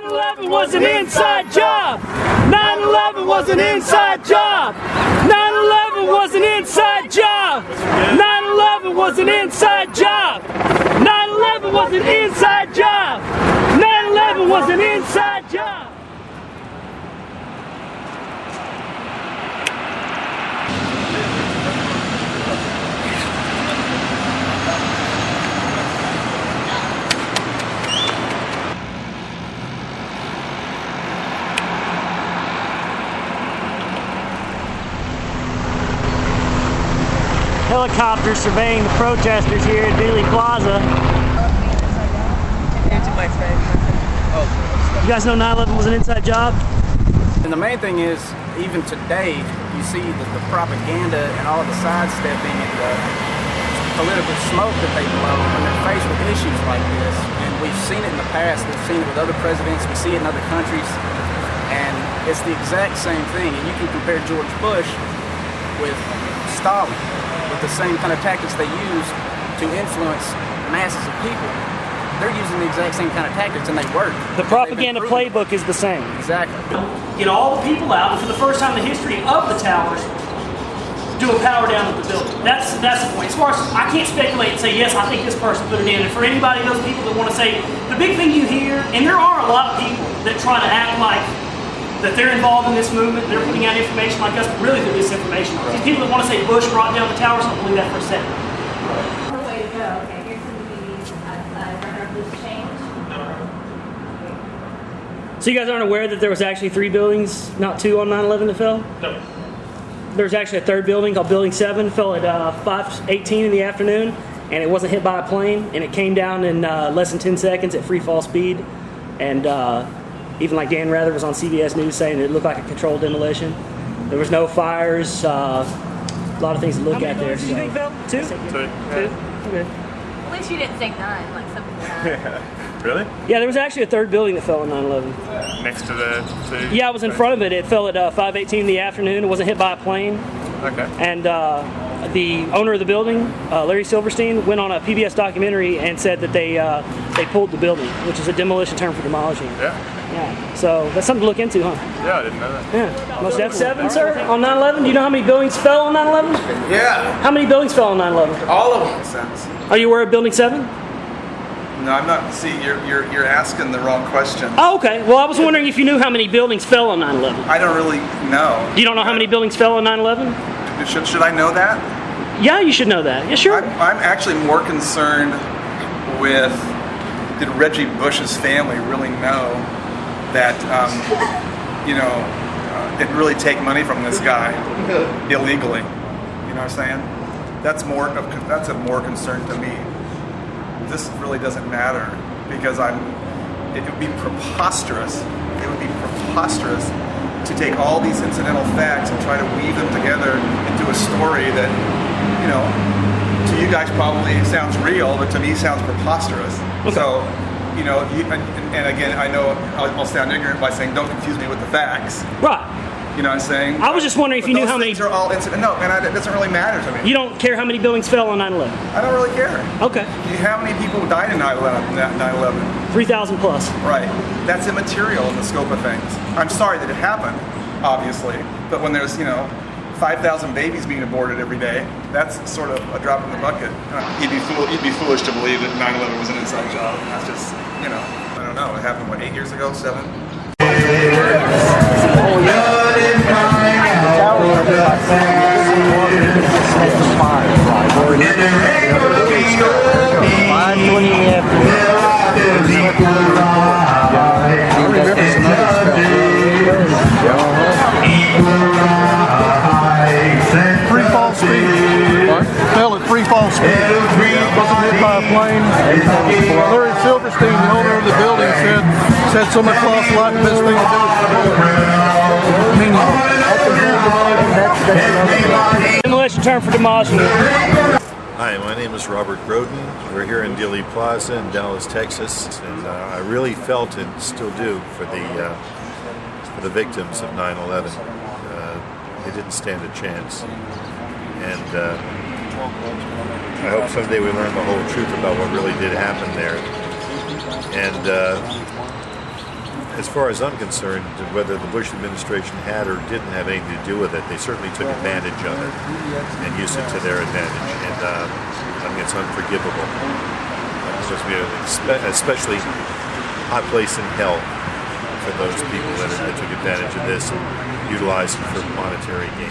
9/11 was an inside job. 9/11 was an inside job. 9/11 was an inside job. 9/11 was an inside job. 9/11 was an inside job. 9/11 was an inside job. Helicopters surveying the protesters here at Dealey Plaza. You guys know 9/11 was an inside job? And the main thing is, even today, you see that the propaganda and all the sidestepping and the political smoke that they blow when they're faced with issues like this. And we've seen it in the past, we've seen it with other presidents, we see it in other countries, and it's the exact same thing. And you can compare George Bush with Stalin, with the same kind of tactics they use to influence masses of people. They're using the exact same kind of tactics, and they work. The propaganda playbook is the same. Exactly. Get all the people out, and for the first time in the history of the towers, do a power down of the building. That's the point. As far as I can't speculate and say, yes, I think this person put it in. And for anybody, those people that want to say, the big thing you hear, and there are a lot of people that try to act like that they're involved in this movement, they're putting out information like us, but really they're disinformation. These people that want to say Bush brought down the towers, don't believe that for a second. The way to go. Okay, here's some of these record of loose change. So you guys aren't aware that there was actually 3 buildings, not 2, on 9/11 that fell? No. There's actually a third building called Building 7, fell at 5:18 in the afternoon, and it wasn't hit by a plane, and it came down in less than 10 seconds at free fall speed. And even like Dan Rather was on CBS News saying it looked like a controlled demolition. There was no fires, a lot of things to look at there. How many buildings do you think fell? 2? 2. Two? Okay. At least you didn't say none, like some people have. Really? Yeah, there was actually a third building that fell on 9/11. Next to the 2? Yeah, I was in front of it. It fell at 5:18 in the afternoon. It wasn't hit by a plane. Okay. And the owner of the building, Larry Silverstein, went on a PBS documentary and said that they pulled the building, which is a demolition term for demolishing. Yeah. Yeah. So that's something to look into, huh? Yeah, I didn't know that. Yeah. Most definitely. 7, sir, on 9/11. Do you know how many buildings fell on 9/11? Yeah, How many buildings fell on 9/11? all of them. Sense. Are you aware of Building 7? No, I'm not. See, you're asking the wrong question. Oh, okay. Well, I was wondering if you knew how many buildings fell on 9/11. I don't really know. You don't know how many buildings fell on 9/11? Should I know that? Yeah, you should know that. Yeah, sure. I'm actually more concerned with, did Reggie Bush's family really know that didn't really take money from this guy illegally? You know what I'm saying? That's a more concern to me. This really doesn't matter because it would be preposterous. It would be preposterous to take all these incidental facts and try to weave them together into a story that, to you guys probably sounds real, but to me sounds preposterous. Okay. So, and again, I know I'll sound ignorant by saying don't confuse me with the facts. Right. You know what I'm saying? I was just wondering if you knew how many. Those things are all incident. No, and it doesn't really matter to me. You don't care how many buildings fell on 9/11? I don't really care. Okay. How many people died in 9/11? 3,000 plus. Right. That's immaterial in the scope of things. I'm sorry that it happened, obviously, but when there's 5,000 babies being aborted every day, that's sort of a drop in the bucket. You'd be foolish to believe that 9/11 was an inside job. That's just I don't know. It happened 8 years ago, 7. Free fall speed. Fell at free fall speed. Wasn't hit by a plane. Larry Silverstein, the owner of the building, said so much lost life, the best thing to do is Demolition term for demolishing. Hi, my name is Robert Groden. We're here in Dealey Plaza in Dallas, Texas, and I really felt and still do for the victims of 9/11. They didn't stand a chance, and I hope someday we learn the whole truth about what really did happen there. And as far as I'm concerned, whether the Bush administration had or didn't have anything to do with it, they certainly took advantage of it and used it to their advantage. And I mean, it's unforgivable. It's supposed to be an especially hot place in hell for those people that took advantage of this and utilized it for monetary gain.